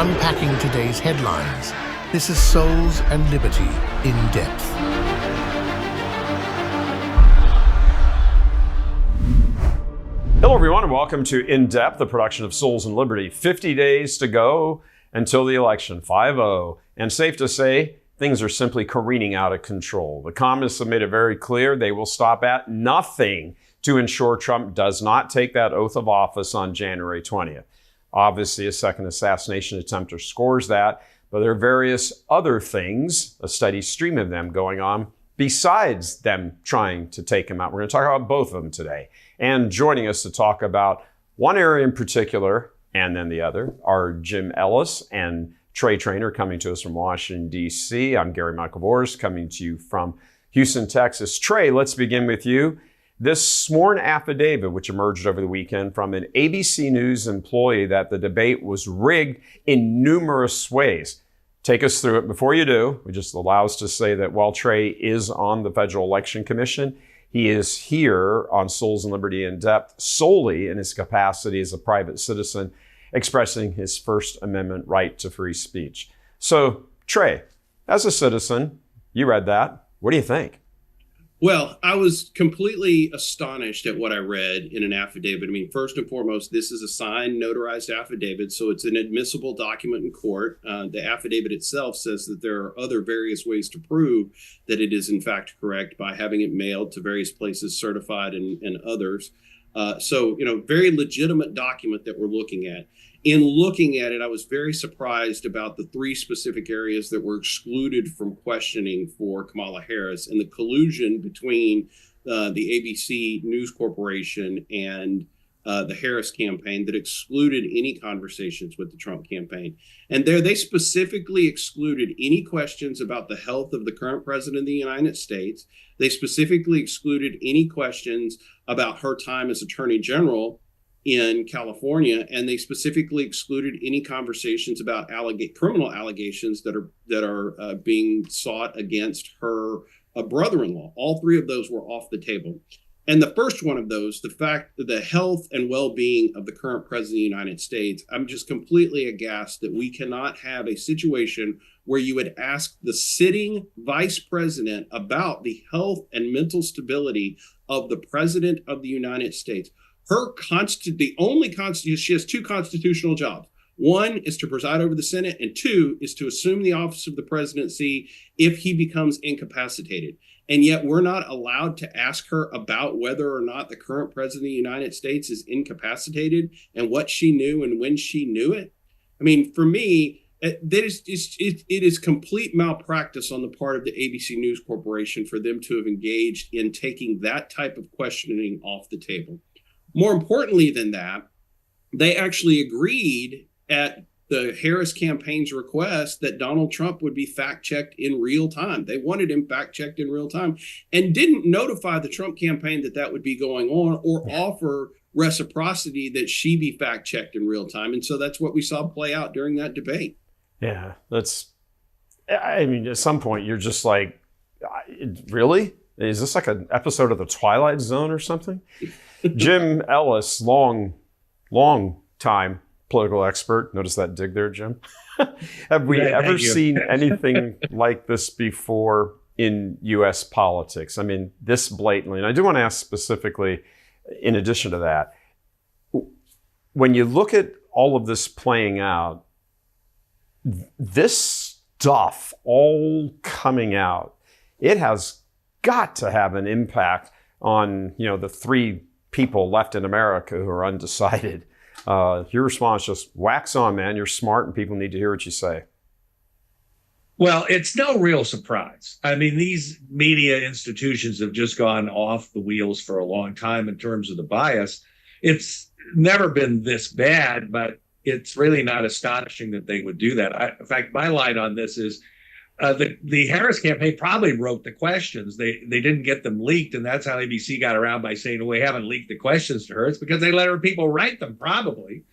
unpacking today's headlines. This is Souls and Liberty in Depth. Hello, everyone, and welcome to In Depth, the production of Souls and Liberty. 50 days to go until the election, 5-0. And safe to say, things are simply careening out of control. The communists have made it very clear they will stop at nothing to ensure Trump does not take that oath of office on January 20th. Obviously, a second assassination attempt scores that, but there are various other things, a steady stream of them going on, besides them trying to take him out. We're going to talk about both of them today. And joining us to talk about one area in particular, and then the other, are Jim Ellis and Trey Traynor, coming to us from Washington, D.C. I'm Gary Michael Bors, coming to you from Houston, Texas. Trey, let's begin with you. This sworn affidavit, which emerged over the weekend from an ABC News employee that the debate was rigged in numerous ways. Take us through it. Before you do, we just allow us to say that while Trey is on the Federal Election Commission, he is here on Souls and Liberty in Depth solely in his capacity as a private citizen, expressing his First Amendment right to free speech. So, Trey, as a citizen, you read that. What do you think? Well, I was completely astonished at what I read in an affidavit. I mean, first and foremost, this is a signed, notarized affidavit, so it's an admissible document in court. The affidavit itself says that there are other various ways to prove that it is in fact correct by having it mailed to various places, certified and others. So, very legitimate document that we're looking at. In looking at it, I was very surprised about the three specific areas that were excluded from questioning for Kamala Harris and the collusion between the ABC News Corporation and the Harris campaign that excluded any conversations with the Trump campaign. And there they specifically excluded any questions about the health of the current president of the United States. They specifically excluded any questions about her time as Attorney General in California, and they specifically excluded any conversations about criminal allegations that are being sought against her brother-in-law. All three of those were off the table. And the first one of those, the fact that the health and well-being of the current president of the United States, I'm just completely aghast that we cannot have a situation where you would ask the sitting vice president about the health and mental stability of the president of the United States. She has two constitutional jobs. One is to preside over the Senate, and two is to assume the office of the presidency if he becomes incapacitated. And yet we're not allowed to ask her about whether or not the current president of the United States is incapacitated and what she knew and when she knew it. I mean, for me, it is complete malpractice on the part of the ABC News Corporation for them to have engaged in taking that type of questioning off the table. More importantly than that, they actually agreed at the Harris campaign's request that Donald Trump would be fact-checked in real time. They wanted him fact-checked in real time and didn't notify the Trump campaign that would be going on or offer reciprocity that she be fact-checked in real time. And so that's what we saw play out during that debate. Yeah, at some point you're just like, really? Is this like an episode of The Twilight Zone or something? Jim Ellis, long time political expert. Notice that dig there, Jim? Have we ever seen anything like this before in U.S. politics? I mean, this blatantly. And I do want to ask specifically, in addition to that, when you look at all of this playing out, this stuff all coming out, it has got to have an impact on, the three people left in America who are undecided. Your response, just wax on, man. You're smart and people need to hear what you say. Well, it's no real surprise. I mean, these media institutions have just gone off the wheels for a long time in terms of the bias. It's never been this bad, but it's really not astonishing that they would do that. In fact, my line on this is the Harris campaign probably wrote the questions. They didn't get them leaked, and that's how ABC got around by saying, well, we haven't leaked the questions to her. It's because they let her people write them, probably.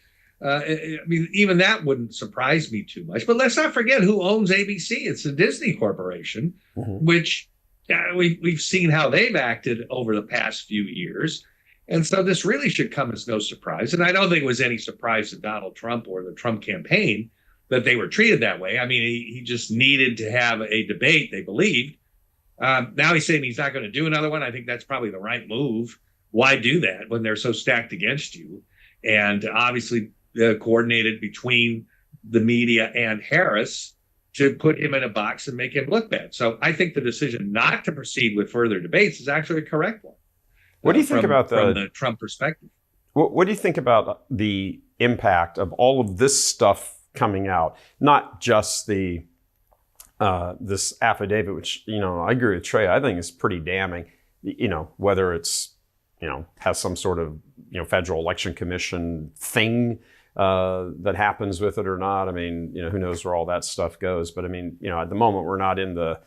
I mean, even that wouldn't surprise me too much. But let's not forget who owns ABC. It's the Disney Corporation, which we've seen how they've acted over the past few years. And so this really should come as no surprise. And I don't think it was any surprise to Donald Trump or the Trump campaign that they were treated that way. I mean, he just needed to have a debate, they believed. Now he's saying he's not going to do another one. I think that's probably the right move. Why do that when they're so stacked against you? And obviously coordinated between the media and Harris to put him in a box and make him look bad. So I think the decision not to proceed with further debates is actually a correct one. What do you think about from the Trump perspective? What do you think about the impact of all of this stuff coming out? Not just the this affidavit, which, I agree with Trey, I think is pretty damning, whether it's, has some sort of, Federal Election Commission thing that happens with it or not. I mean, who knows where all that stuff goes. But I mean, at the moment, we're not in the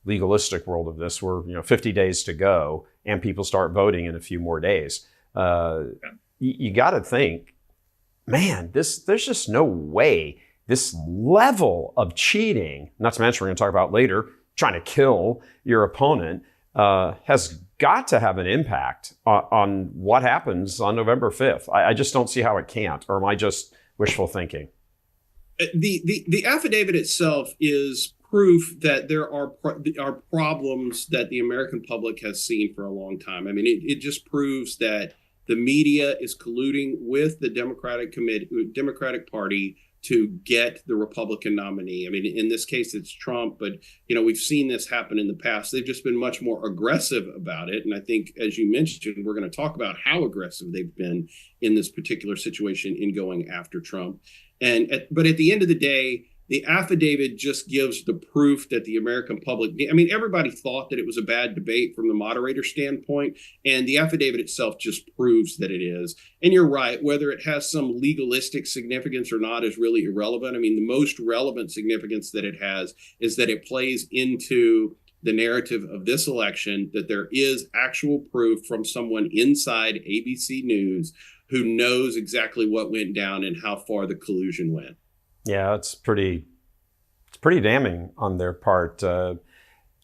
legalistic world of this. We're, 50 days to go and people start voting in a few more days. You got to think, man, there's just no way this level of cheating, not to mention we're going to talk about later, trying to kill your opponent, has got to have an impact on what happens on November 5th. I just don't see how it can't. Or am I just wishful thinking? The affidavit itself is proof that there are problems that the American public has seen for a long time. I mean, it just proves that the media is colluding with the Democratic Party to get the Republican nominee. I mean, in this case, it's Trump, but, we've seen this happen in the past. They've just been much more aggressive about it. And I think, as you mentioned, we're going to talk about how aggressive they've been in this particular situation in going after Trump. But at the end of the day, the affidavit just gives the proof that the American public, I mean, everybody thought that it was a bad debate from the moderator standpoint, and the affidavit itself just proves that it is. And you're right, whether it has some legalistic significance or not is really irrelevant. I mean, the most relevant significance that it has is that it plays into the narrative of this election, that there is actual proof from someone inside ABC News who knows exactly what went down and how far the collusion went. Yeah, it's pretty damning on their part.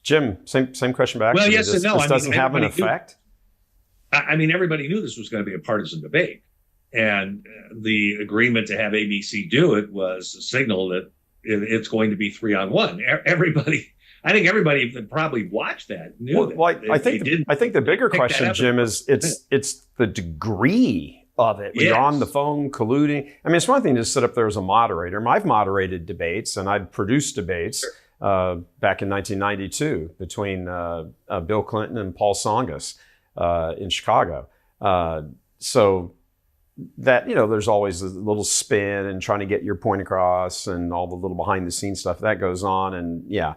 Jim, same question back. Well, yes and no. This doesn't have an effect. I mean, everybody knew this was going to be a partisan debate, and the agreement to have ABC do it was a signal that it's going to be 3-on-1. I think everybody that probably watched that knew that. Well, I think the bigger question, Jim, is it's the degree of it. When you're on the phone colluding. I mean, it's one thing to sit up there as a moderator. I've moderated debates and I've produced debates back in 1992 between Bill Clinton and Paul Tsongas in Chicago. So that, there's always a little spin and trying to get your point across and all the little behind the scenes stuff that goes on. And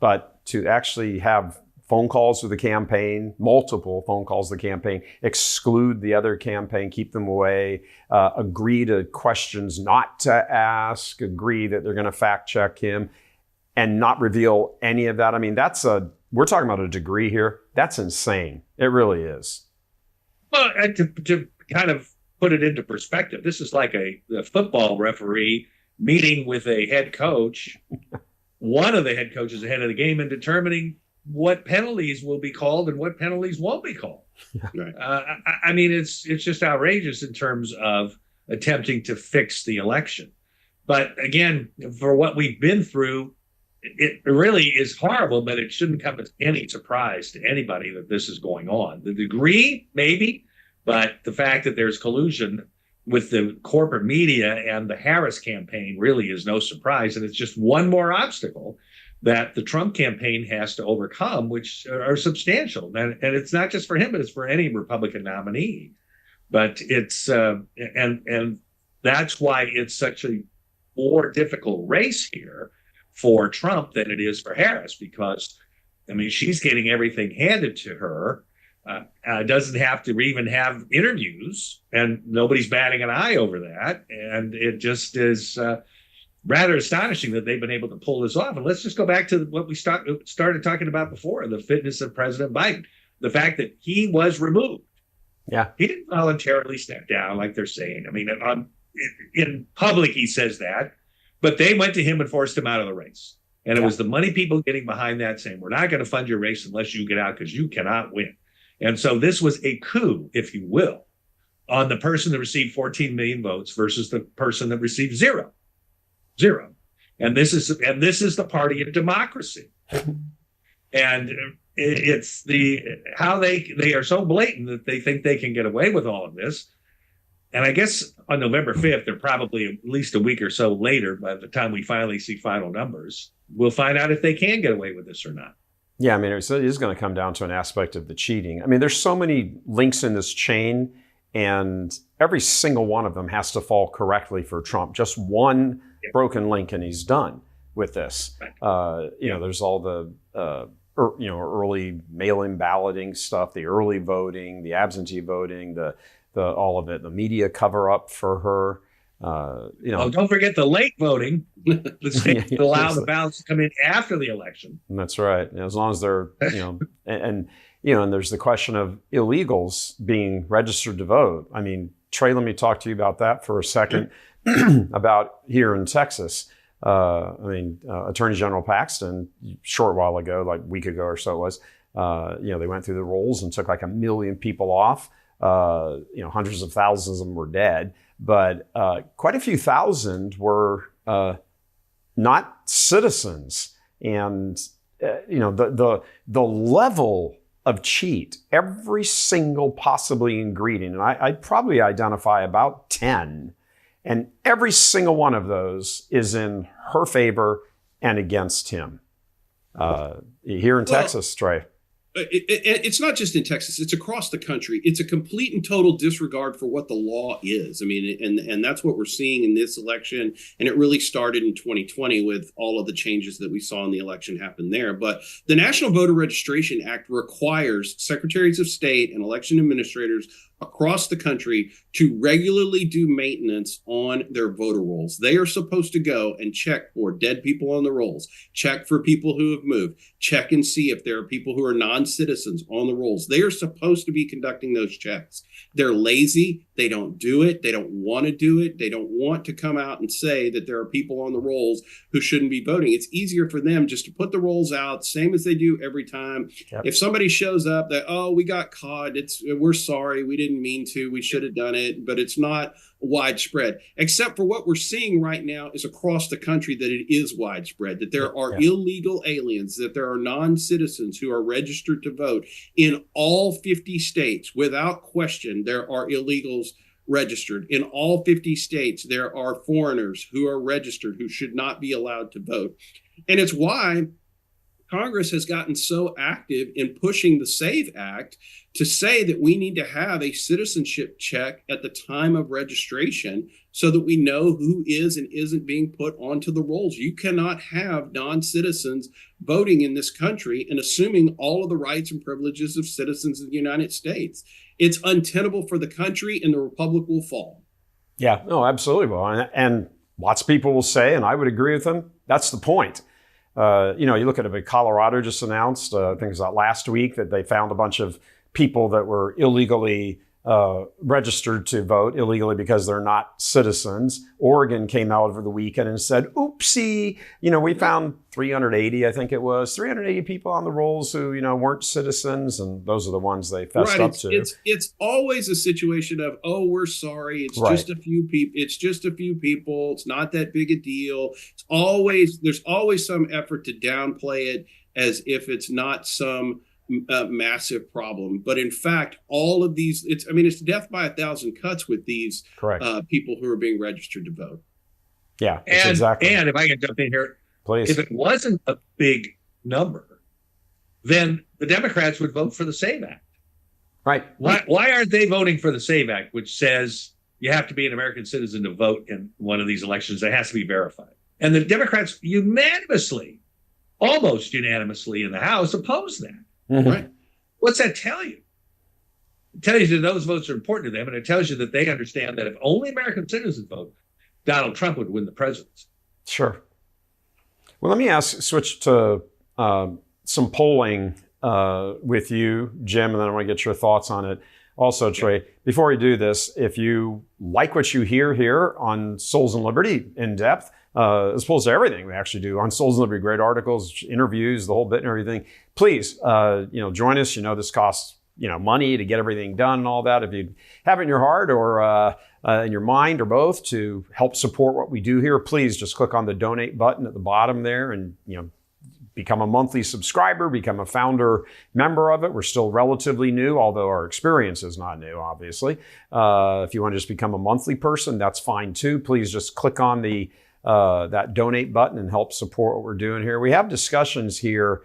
but to actually have phone calls with the campaign, multiple phone calls with the campaign, exclude the other campaign, keep them away, agree to questions not to ask, agree that they're going to fact check him, and not reveal any of that. I mean, we're talking about a degree here. That's insane. It really is. Well, to kind of put it into perspective, this is like a football referee meeting with a head coach, one of the head coaches ahead of the game, and determining what penalties will be called and what penalties won't be called. Right. I mean, it's just outrageous in terms of attempting to fix the election. But again, for what we've been through, it really is horrible, but it shouldn't come as any surprise to anybody that this is going on. The degree, maybe, but the fact that there's collusion with the corporate media and the Harris campaign really is no surprise. And it's just one more obstacle that the Trump campaign has to overcome, which are substantial. And it's not just for him, but it's for any Republican nominee. But it's, and that's why it's such a more difficult race here for Trump than it is for Harris, because, I mean, she's getting everything handed to her, doesn't have to even have interviews, and nobody's batting an eye over that. And it just is rather astonishing that they've been able to pull this off. And let's just go back to what we started talking about before, the fitness of President Biden, the fact that he was removed. Yeah. He didn't voluntarily step down like they're saying. I mean, in public, he says that, but they went to him and forced him out of the race. And it was the money people getting behind that, saying, we're not going to fund your race unless you get out because you cannot win. And so this was a coup, if you will, on the person that received 14 million votes versus the person that received 0. Zero. And this is the party of democracy. And it's how they are so blatant that they think they can get away with all of this. And I guess on November 5th, they're probably at least a week or so later, by the time we finally see final numbers, we'll find out if they can get away with this or not. Yeah, I mean, it is going to come down to an aspect of the cheating. I mean, there's so many links in this chain, and every single one of them has to fall correctly for Trump. Just one broken link, and he's done with this. Right. There's all the early mail-in balloting stuff, the early voting, the absentee voting, the all of it, the media cover-up for her. Don't forget the late voting. The state allow the ballots to come in after the election. And that's right. As long as they're, and there's the question of illegals being registered to vote. I mean, Trey, let me talk to you about that for a second. About here in Texas. Attorney General Paxton, a short while ago, like a week ago or so it was, they went through the rolls and took like 1 million people off. Hundreds of thousands of them were dead, but quite a few thousand were not citizens. And the level of cheat, every single possibly ingredient, and I'd probably identify about 10, and every single one of those is in her favor and against him. Here in Texas, Trey. It's not just in Texas, it's across the country. It's a complete and total disregard for what the law is. I mean, and that's what we're seeing in this election. And it really started in 2020 with all of the changes that we saw in the election happen there. But the National Voter Registration Act requires secretaries of state and election administrators across the country to regularly do maintenance on their voter rolls. They are supposed to go and check for dead people on the rolls, check for people who have moved, check and see if there are people who are non-citizens on the rolls. They are supposed to be conducting those checks. They're lazy. They don't do it. They don't want to do it. They don't want to come out and say that there are people on the rolls who shouldn't be voting. It's easier for them just to put the rolls out, same as they do every time. Yep. If somebody shows up that, we got caught, we're sorry, we didn't mean to, we should have done it, but it's not widespread, except for what we're seeing right now is across the country that it is widespread, that there are illegal aliens, that there are non-citizens who are registered to vote in all 50 states. Without question, there are illegals registered. In all 50 states, there are foreigners who are registered who should not be allowed to vote. And it's why Congress has gotten so active in pushing the SAVE Act to say that we need to have a citizenship check at the time of registration so that we know who is and isn't being put onto the rolls. You cannot have non-citizens voting in this country and assuming all of the rights and privileges of citizens of the United States. It's untenable for the country, and the republic will fall. Yeah, no, absolutely. Well, and lots of people will say, and I would agree with them, that's the point. You look at it, Colorado just announced, I think it was last week, that they found a bunch of people that were illegally registered to vote illegally because they're not citizens. Oregon came out over the weekend and said, oopsie, we found 380, I think it was, 380 people on the rolls who, weren't citizens. And those are the ones they fessed up to. It's always a situation of, we're sorry. It's just a few people. It's just a few people. It's not that big a deal. There's always some effort to downplay it as if it's not some massive problem. But in fact, all of these, it's death by 1,000 cuts with these people who are being registered to vote. Yeah, exactly. And if I can jump in here, please. If it wasn't a big number, then the Democrats would vote for the SAVE Act. Right. Why aren't they voting for the SAVE Act, which says you have to be an American citizen to vote in one of these elections? It has to be verified. And the Democrats almost unanimously in the House oppose that. Mm-hmm. Right. What's that tell you? It tells you that those votes are important to them, and it tells you that they understand that if only American citizens vote, Donald Trump would win the presidency. Sure. Well, let me switch to some polling with you, Jim, and then I want to get your thoughts on it. Also, Trey, before we do this, if you like what you hear here on Souls and Liberty in depth, as opposed to everything we actually do on Souls and Liberty, great articles, interviews, the whole bit and everything, please, join us. This costs, money to get everything done and all that. If you have it in your heart or in your mind or both to help support what we do here, please just click on the donate button at the bottom there and, become a monthly subscriber, become a founder member of it. We're still relatively new, although our experience is not new, obviously. If you want to just become a monthly person, that's fine too. Please just click on the that donate button and help support what we're doing here. We have discussions here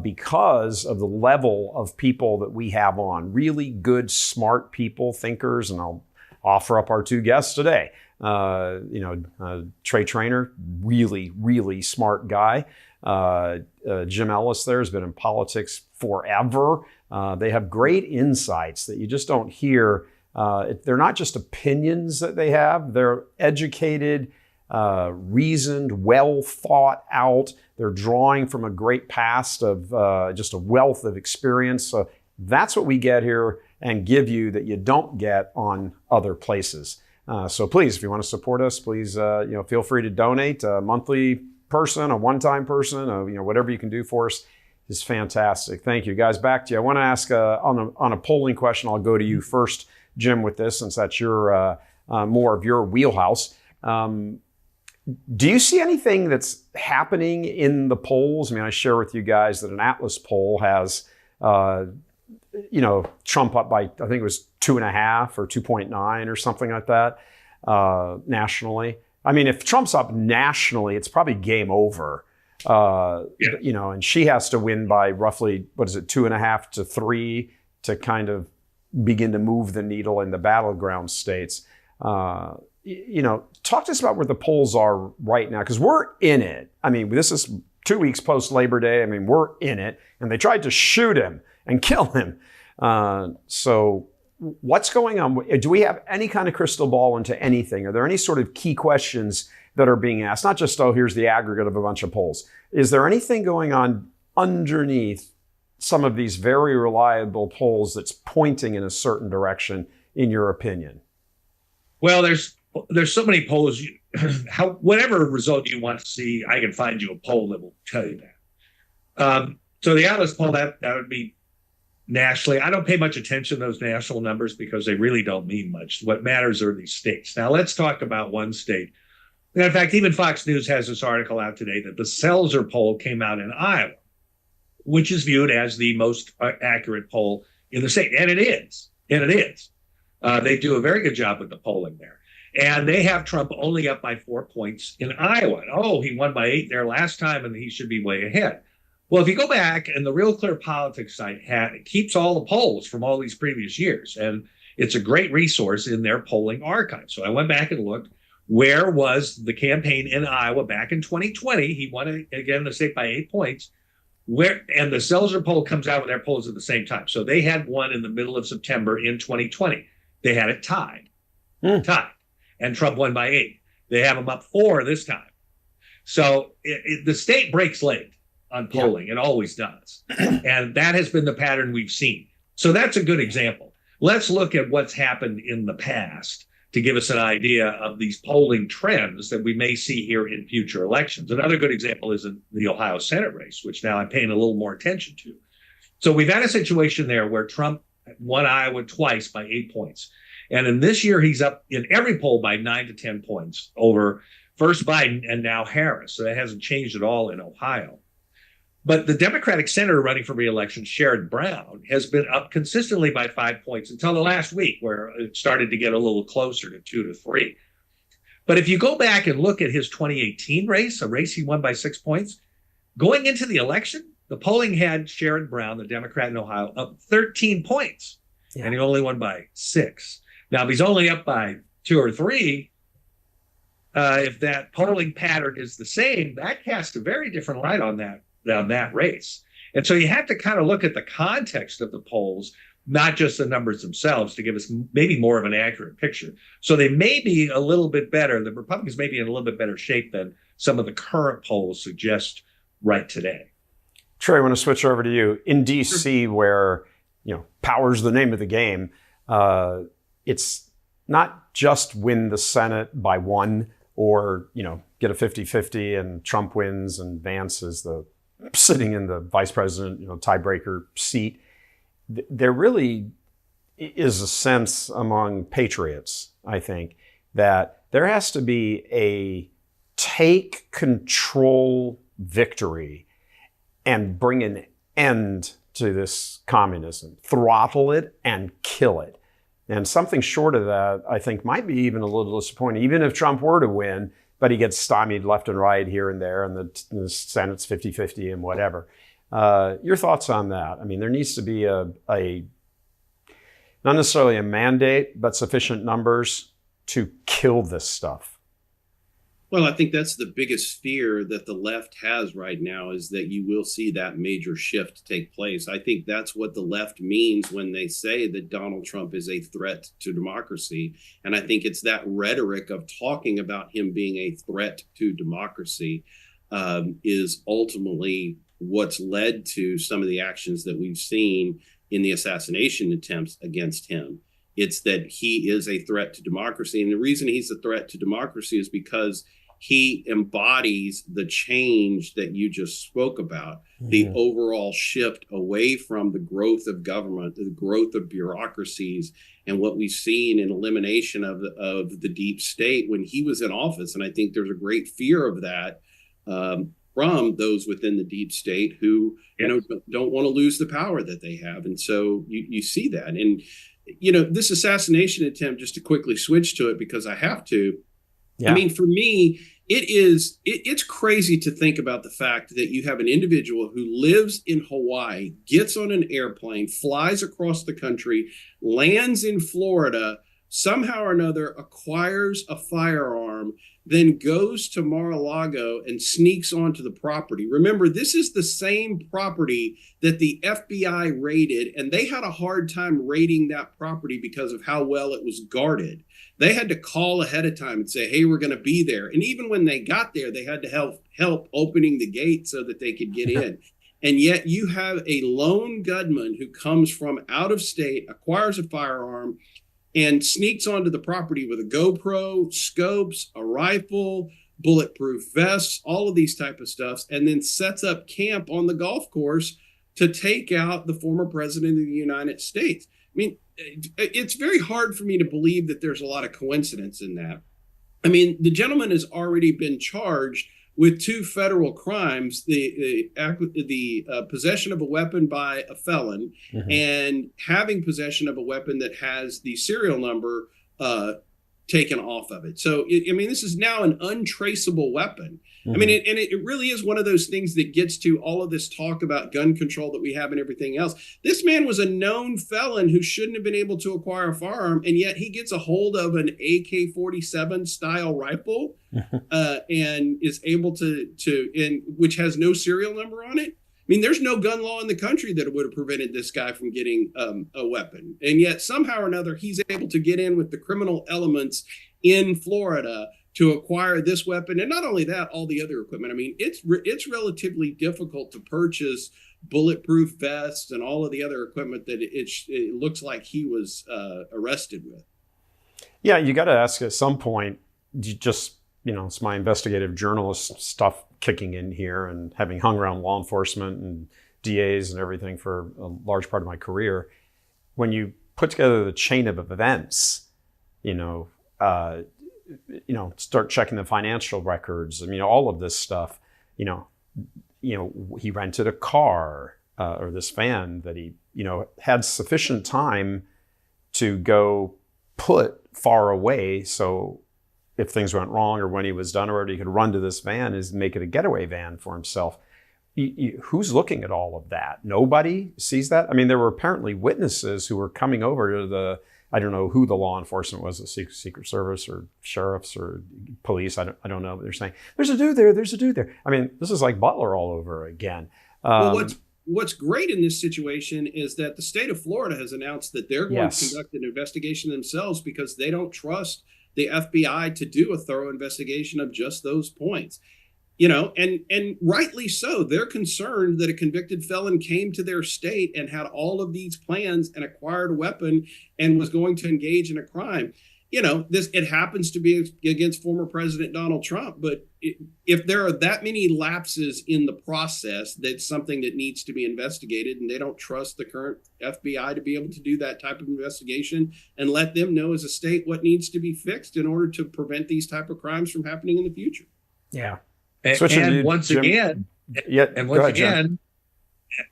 because of the level of people that we have on. Really good, smart people, thinkers, and I'll offer up our two guests today. Trey Trainer, really, really smart guy. Jim Ellis there has been in politics forever. They have great insights that you just don't hear. They're not just opinions that they have. They're educated, reasoned, well thought out. They're drawing from a great past of just a wealth of experience. So that's what we get here and give you that you don't get on other places. So please, if you want to support us, please feel free to donate. A monthly person, a one-time person, whatever you can do for us is fantastic. Thank you, guys. Back to you. I want to ask on a polling question. I'll go to you first, Jim, with this, since that's your more of your wheelhouse. Do you see anything that's happening in the polls? I mean, I share with you guys that an Atlas poll has, Trump up by, I think it was 2.5 or 2.9 or something like that nationally. I mean, if Trump's up nationally, it's probably game over. And she has to win by roughly, 2.5 to 3 to kind of begin to move the needle in the battleground states. Talk to us about where the polls are right now, because we're in it. I mean, this is 2 weeks post Labor Day. I mean, we're in it, and they tried to shoot him and kill him. So what's going on? Do we have any kind of crystal ball into anything? Are there any sort of key questions that are being asked? Not just, here's the aggregate of a bunch of polls. Is there anything going on underneath some of these very reliable polls that's pointing in a certain direction, in your opinion? Well, there's so many polls. Whatever result you want to see, I can find you a poll that will tell you that. So the Atlas poll, that would be nationally. I don't pay much attention to those national numbers because they really don't mean much. What matters are these states. Now let's talk about one state. In fact, even Fox News has this article out today that the Selzer poll came out in Iowa, which is viewed as the most accurate poll in the state. And it is. They do a very good job with the polling there. And they have Trump only up by 4 points in Iowa. He won by 8 there last time, and he should be way ahead. Well, if you go back, and the Real Clear Politics site it keeps all the polls from all these previous years, and it's a great resource in their polling archive. So I went back and looked, where was the campaign in Iowa back in 2020? He won again the state by 8 points. And the Selzer poll comes out with their polls at the same time. So they had one in the middle of September in 2020. They had it tied, and Trump won by 8. They have him up 4 this time. So the state breaks late on polling. It always does. And that has been the pattern we've seen. So that's a good example. Let's look at what's happened in the past to give us an idea of these polling trends that we may see here in future elections. Another good example is in the Ohio Senate race, which now I'm paying a little more attention to. So we've had a situation there where Trump won Iowa twice by 8 points. And in this year, he's up in every poll by 9 to 10 points over first Biden and now Harris. So that hasn't changed at all in Ohio. But the Democratic senator running for re-election, Sherrod Brown, has been up consistently by 5 points until the last week, where it started to get a little closer to 2 to 3. But if you go back and look at his 2018 race, a race he won by 6 points, going into the election, the polling had Sherrod Brown, the Democrat in Ohio, up 13 points, and he only won by 6. Now, if he's only up by 2 or 3, if that polling pattern is the same, that casts a very different light on that race. And so you have to kind of look at the context of the polls, not just the numbers themselves, to give us maybe more of an accurate picture. So they may be a little bit better. The Republicans may be in a little bit better shape than some of the current polls suggest right today. Trey, I want to switch over to you. In D.C., where power's the name of the game, it's not just win the Senate by 1 or get a 50-50 and Trump wins and Vance is sitting in the vice president tiebreaker seat. They're really is a sense among patriots, I think, that there has to be a take control victory and bring an end to this communism, throttle it and kill it. And something short of that, I think, might be even a little disappointing, even if Trump were to win, but he gets stymied left and right here and there, and the Senate's 50-50 and whatever. Your thoughts on that? I mean, there needs to be a not necessarily a mandate, but sufficient numbers to kill this stuff. Well, I think that's the biggest fear that the left has right now, is that you will see that major shift take place. I think that's what the left means when they say that Donald Trump is a threat to democracy. And I think it's that rhetoric of talking about him being a threat to democracy is ultimately what's led to some of the actions that we've seen in the assassination attempts against him. It's that he is a threat to democracy. And the reason he's a threat to democracy is because he embodies the change that you just spoke about, the overall shift away from the growth of government, the growth of bureaucracies, and what we've seen in elimination of the deep state when he was in office. And I think there's a great fear of that from those within the deep state who don't want to lose the power that they have. And so you see that. And, this assassination attempt, just to quickly switch to it because I have to, I mean, for me, it's crazy to think about the fact that you have an individual who lives in Hawaii, gets on an airplane, flies across the country, lands in Florida, somehow or another acquires a firearm, then goes to Mar-a-Lago and sneaks onto the property. Remember, this is the same property that the FBI raided, and they had a hard time raiding that property because of how well it was guarded. They had to call ahead of time and say, hey, we're going to be there. And even when they got there, they had to help opening the gate so that they could get in. And yet you have a lone gunman who comes from out of state, acquires a firearm, and sneaks onto the property with a GoPro, scopes, a rifle, bulletproof vests, all of these type of stuffs, and then sets up camp on the golf course to take out the former president of the United States. I mean, it's very hard for me to believe that there's a lot of coincidence in that. I mean, the gentleman has already been charged with 2 federal crimes, the possession of a weapon by a felon and having possession of a weapon that has the serial number taken off of it. So, this is now an untraceable weapon. I mean, it really is one of those things that gets to all of this talk about gun control that we have and everything else. This man was a known felon who shouldn't have been able to acquire a firearm, and yet he gets a hold of an AK-47 style rifle and is able to which has no serial number on it. I mean, there's no gun law in the country that would have prevented this guy from getting a weapon. And yet somehow or another, he's able to get in with the criminal elements in Florida to acquire this weapon. And not only that, all the other equipment. I mean, it's relatively difficult to purchase bulletproof vests and all of the other equipment that it looks like he was arrested with. Yeah, you got to ask at some point, it's my investigative journalist stuff kicking in here, and having hung around law enforcement and DAs and everything for a large part of my career. When you put together the chain of events, start checking the financial records. I mean, all of this stuff, he rented a car or this van that he, had sufficient time to go put far away. So if things went wrong or when he was done already, he could run to this van and make it a getaway van for himself. Who's looking at all of that? Nobody sees that. I mean, there were apparently witnesses who were coming over to I don't know who the law enforcement was, the Secret Service or sheriffs or police. I don't know. But they're saying, there's a dude there. There's a dude there. I mean, this is like Butler all over again. Well, what's great in this situation is that the state of Florida has announced that they're going to conduct an investigation themselves because they don't trust the FBI to do a thorough investigation of just those points. And rightly so. They're concerned that a convicted felon came to their state and had all of these plans and acquired a weapon and was going to engage in a crime. this, it happens to be against former President Donald Trump, but if there are that many lapses in the process, that's something that needs to be investigated, and they don't trust the current FBI to be able to do that type of investigation and let them know as a state what needs to be fixed in order to prevent these type of crimes from happening in the future. Yeah. And once again,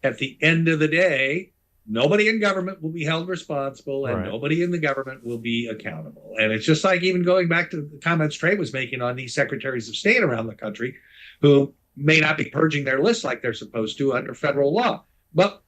at the end of the day, nobody in government will be held responsible, and nobody in the government will be accountable. And it's just like, even going back to the comments Trey was making on these secretaries of state around the country who may not be purging their lists like they're supposed to under federal law. But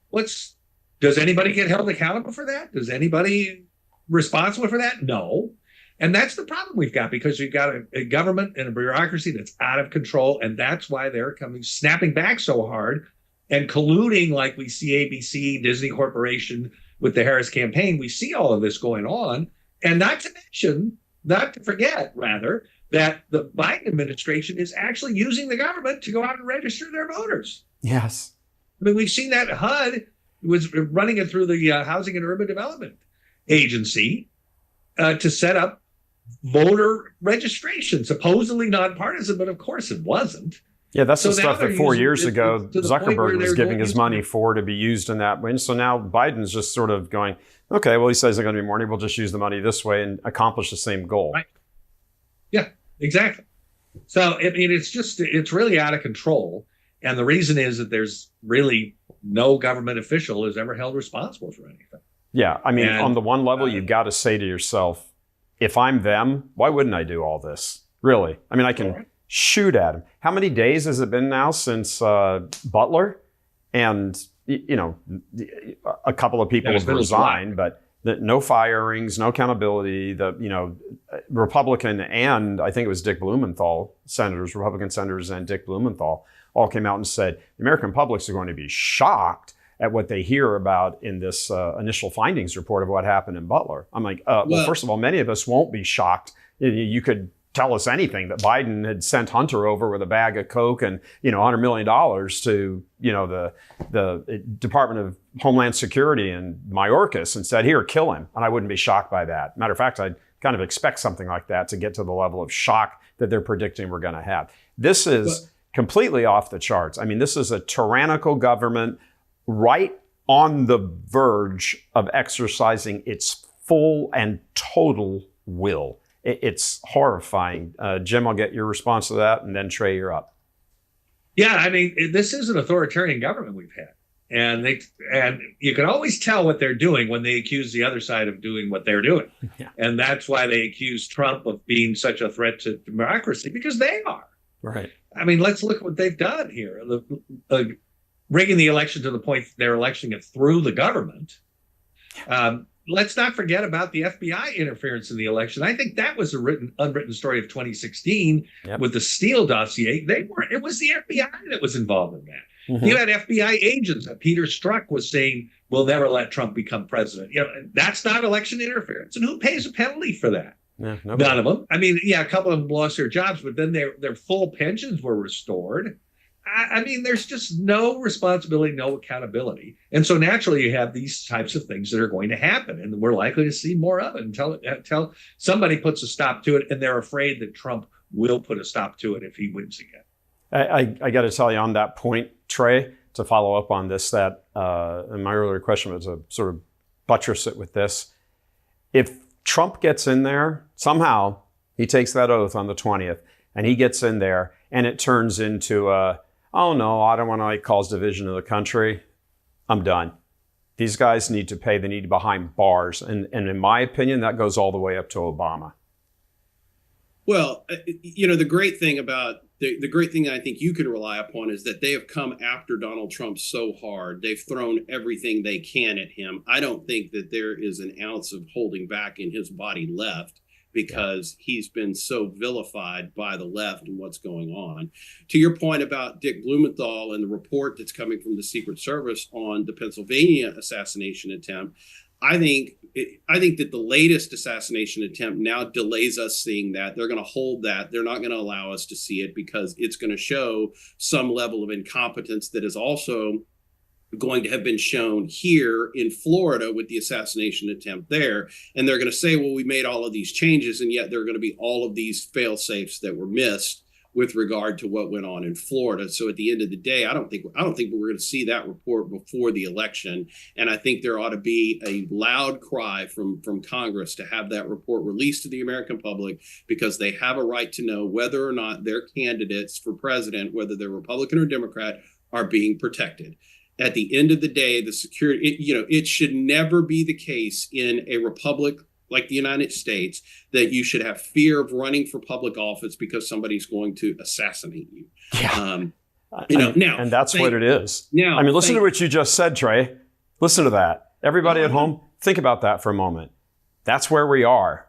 does anybody get held accountable for that? Does anybody responsible for that? No. And that's the problem we've got, because we've got a government and a bureaucracy that's out of control. And that's why they're snapping back so hard and colluding, like we see ABC, Disney Corporation with the Harris campaign. We see all of this going on. And not to forget, rather, that the Biden administration is actually using the government to go out and register their voters. Yes. I mean, we've seen that HUD was running it through the Housing and Urban Development Agency to set up voter registration, supposedly nonpartisan, but of course it wasn't. Yeah, that's the stuff that 4 years ago Zuckerberg was giving his money for to be used in that way. And so now Biden's just sort of going, okay, well, he says they're going to be more, we'll just use the money this way and accomplish the same goal. Right. Yeah, exactly. So, I mean, it's really out of control. And the reason is that there's really no government official is ever held responsible for anything. Yeah, I mean, on the one level, you've got to say to yourself, if I'm them, why wouldn't I do all this? Really? I mean, I can shoot at him. How many days has it been now since Butler? And, a couple of people have resigned, but no firings, no accountability. Republican and I think it was Dick Blumenthal, Republican senators and Dick Blumenthal all came out and said the American publics are going to be shocked at what they hear about in this initial findings report of what happened in Butler. I'm like, well, first of all, many of us won't be shocked. You could tell us anything that Biden had sent Hunter over with a bag of Coke and, $100 million to, the Department of Homeland Security in Mayorkas and said, here, kill him. And I wouldn't be shocked by that. Matter of fact, I'd kind of expect something like that to get to the level of shock that they're predicting we're going to have. This is completely off the charts. I mean, this is a tyrannical government right on the verge of exercising its full and total will. It's horrifying. Jim, I'll get your response to that, and then Trey, you're up. Yeah, I mean, this is an authoritarian government we've had. And you can always tell what they're doing when they accuse the other side of doing what they're doing. Yeah. And that's why they accuse Trump of being such a threat to democracy, because they are. Right. I mean, let's look at what they've done here. Rigging the election to the point they're electing it through the government. Let's not forget about the FBI interference in the election. I think that was unwritten story of 2016 with the Steele dossier. It was the FBI that was involved in that. Mm-hmm. You had FBI agents. Peter Strzok was saying, we'll never let Trump become president. That's not election interference. And who pays a penalty for that? Yeah, none of them. I mean, a couple of them lost their jobs, but then their full pensions were restored. I mean, there's just no responsibility, no accountability. And so naturally you have these types of things that are going to happen, and we're likely to see more of it until somebody puts a stop to it, and they're afraid that Trump will put a stop to it if he wins again. I got to tell you on that point, Trey, to follow up on this, that and my earlier question was to sort of buttress it with this. If Trump gets in there, somehow he takes that oath on the 20th, and he gets in there, and it turns into oh no, I don't want to cause division of the country, I'm done. These guys need to pay. They need to be behind bars. And in my opinion, that goes all the way up to Obama. Well, the great thing about the great thing that I think you can rely upon is that they have come after Donald Trump so hard. They've thrown everything they can at him. I don't think that there is an ounce of holding back in his body left, because he's been so vilified by the left and what's going on. To your point about Dick Blumenthal and the report that's coming from the Secret Service on the Pennsylvania assassination attempt, I think that the latest assassination attempt now delays us seeing that. They're going to hold that. They're not going to allow us to see it because it's going to show some level of incompetence that is also going to have been shown here in Florida with the assassination attempt there. And they're going to say, well, we made all of these changes, and yet there are going to be all of these fail safes that were missed with regard to what went on in Florida. So at the end of the day, I don't think we're going to see that report before the election. And I think there ought to be a loud cry from Congress to have that report released to the American public, because they have a right to know whether or not their candidates for president, whether they're Republican or Democrat, are being protected. At the end of the day, the security, it should never be the case in a republic like the United States that you should have fear of running for public office because somebody's going to assassinate you. Yeah. Now, and that's what it is. Now, I mean, listen to what you just said, Trey. Listen to that. Everybody at home, think about that for a moment. That's where we are.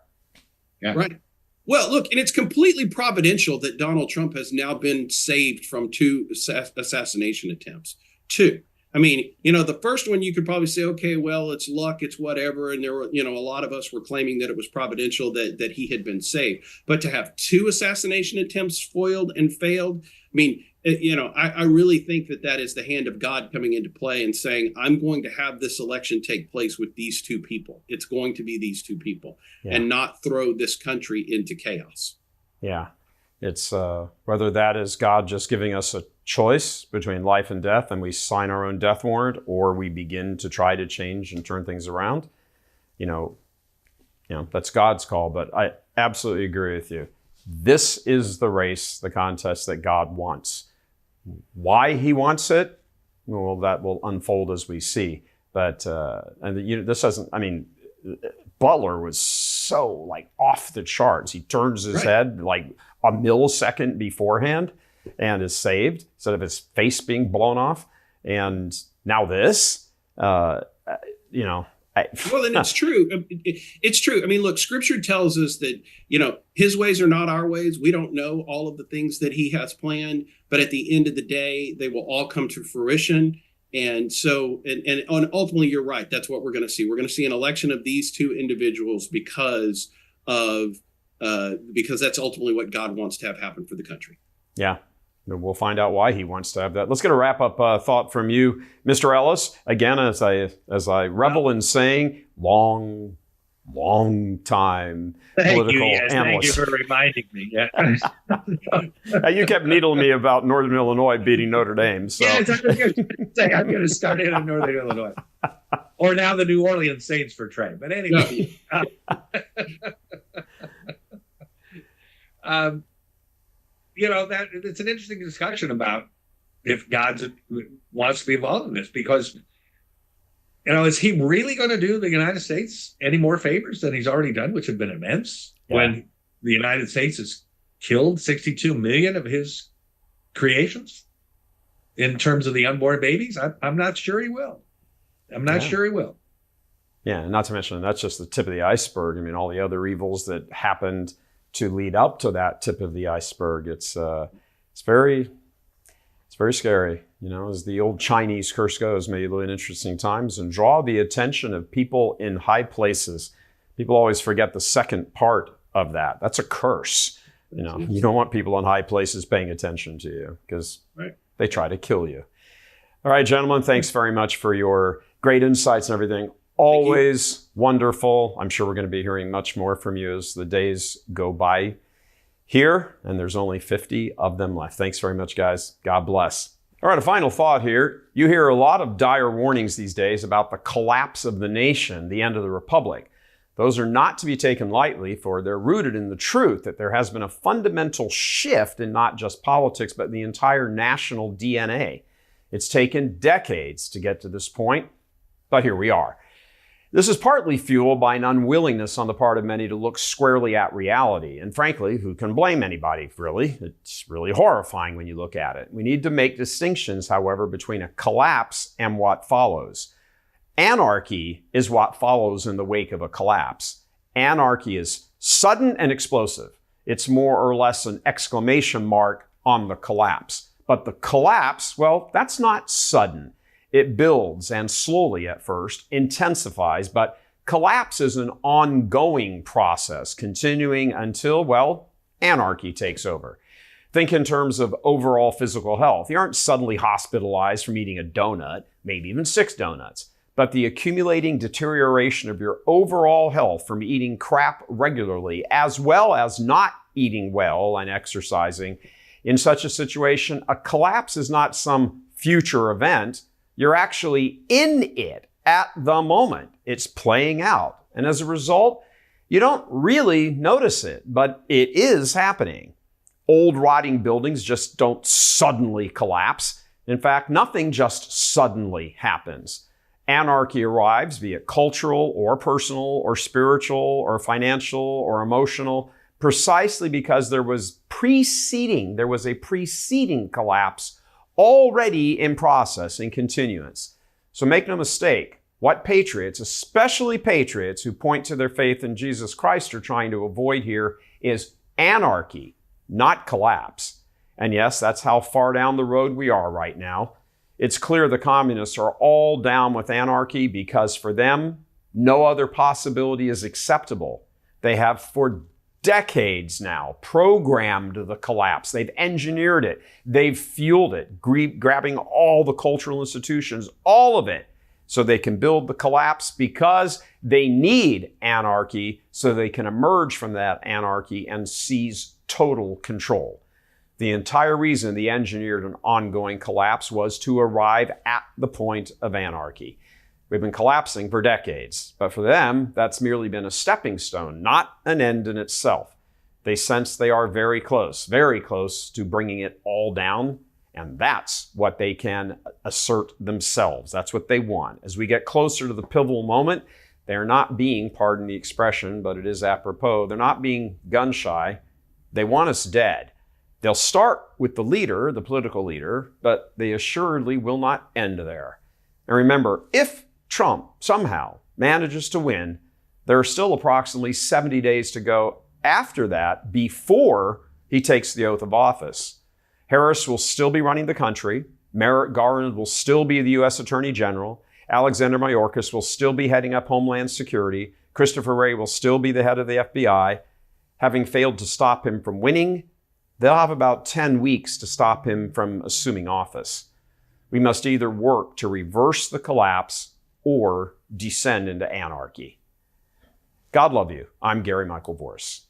Yeah. Right. Well, look, and it's completely providential that Donald Trump has now been saved from 2 assassination attempts. 2. I mean, the first one you could probably say, okay, well, it's luck, it's whatever. And there were, a lot of us were claiming that it was providential that he had been saved. But to have 2 assassination attempts foiled and failed, I mean, I really think that is the hand of God coming into play and saying, I'm going to have this election take place with these 2 people. It's going to be these 2 people, and not throw this country into chaos. Yeah. It's whether that is God just giving us a choice between life and death, and we sign our own death warrant, or we begin to try to change and turn things around. That's God's call. But I absolutely agree with you. This is the race, the contest that God wants. Why he wants it, well, that will unfold as we see. But this doesn't. I mean, Butler was so off the charts. He turns his head a millisecond beforehand and is saved instead of his face being blown off. And now this, well, and it's true. It's true. I mean, look, Scripture tells us that, his ways are not our ways. We don't know all of the things that he has planned, but at the end of the day, they will all come to fruition. And so, and ultimately, you're right. That's what we're going to see. We're going to see an election of these 2 individuals because that's ultimately what God wants to have happen for the country. Yeah. We'll find out why he wants to have that. Let's get a wrap-up thought from you, Mr. Ellis. Again, as I revel in saying, long time political analyst. Thank you for reminding me. Yeah. You kept needling me about Northern Illinois beating Notre Dame. So. Yeah, I'm going to start in on Northern Illinois. Or now the New Orleans Saints for Trey. But anyway. That it's an interesting discussion about if God wants to be involved in this, because, is he really going to do the United States any more favors than he's already done, which have been immense, when the United States has killed 62 million of his creations in terms of the unborn babies? I'm not sure he will. I'm not sure he will. Yeah, not to mention that's just the tip of the iceberg. I mean, all the other evils that happened to lead up to that tip of the iceberg. It's very scary. As the old Chinese curse goes, may you live in interesting times and draw the attention of people in high places. People always forget the second part of that. That's a curse. You don't want people in high places paying attention to you, because they try to kill you. All right, gentlemen, thanks very much for your great insights and everything. Always wonderful. I'm sure we're going to be hearing much more from you as the days go by here, and there's only 50 of them left. Thanks very much, guys. God bless. All right, a final thought here. You hear a lot of dire warnings these days about the collapse of the nation, the end of the republic. Those are not to be taken lightly, for they're rooted in the truth that there has been a fundamental shift in not just politics, but the entire national DNA. It's taken decades to get to this point, but here we are. This is partly fueled by an unwillingness on the part of many to look squarely at reality. And frankly, who can blame anybody, really? It's really horrifying when you look at it. We need to make distinctions, however, between a collapse and what follows. Anarchy is what follows in the wake of a collapse. Anarchy is sudden and explosive. It's more or less an exclamation mark on the collapse. But the collapse, well, that's not sudden. It builds and slowly at first intensifies, but collapse is an ongoing process, continuing until, well, anarchy takes over. Think in terms of overall physical health. You aren't suddenly hospitalized from eating a donut, maybe even 6 donuts, but the accumulating deterioration of your overall health from eating crap regularly, as well as not eating well and exercising. In such a situation, a collapse is not some future event. You're actually in it at the moment. It's playing out. And as a result, you don't really notice it, but it is happening. Old rotting buildings just don't suddenly collapse. In fact, nothing just suddenly happens. Anarchy arrives, be it cultural or personal or spiritual or financial or emotional, precisely because there was a preceding collapse already in process and continuance. So make no mistake, what patriots, especially patriots who point to their faith in Jesus Christ, are trying to avoid here is anarchy, not collapse. And yes, that's how far down the road we are right now. It's clear the communists are all down with anarchy because for them, no other possibility is acceptable. They have for decades now programmed the collapse. They've engineered it. They've fueled it, grabbing all the cultural institutions, all of it, so they can build the collapse because they need anarchy so they can emerge from that anarchy and seize total control. The entire reason they engineered an ongoing collapse was to arrive at the point of anarchy. We've been collapsing for decades, but for them, that's merely been a stepping stone, not an end in itself. They sense they are very close to bringing it all down, and that's what they can assert themselves. That's what they want. As we get closer to the pivotal moment, they're not being, pardon the expression, but it is apropos, they're not being gun shy. They want us dead. They'll start with the leader, the political leader, but they assuredly will not end there. And remember, if Trump somehow manages to win, there are still approximately 70 days to go after that before he takes the oath of office. Harris will still be running the country. Merrick Garland will still be the U.S. Attorney General. Alexander Mayorkas will still be heading up Homeland Security. Christopher Wray will still be the head of the FBI. Having failed to stop him from winning, they'll have about 10 weeks to stop him from assuming office. We must either work to reverse the collapse or descend into anarchy. God love you. I'm Gary Michael Vorse.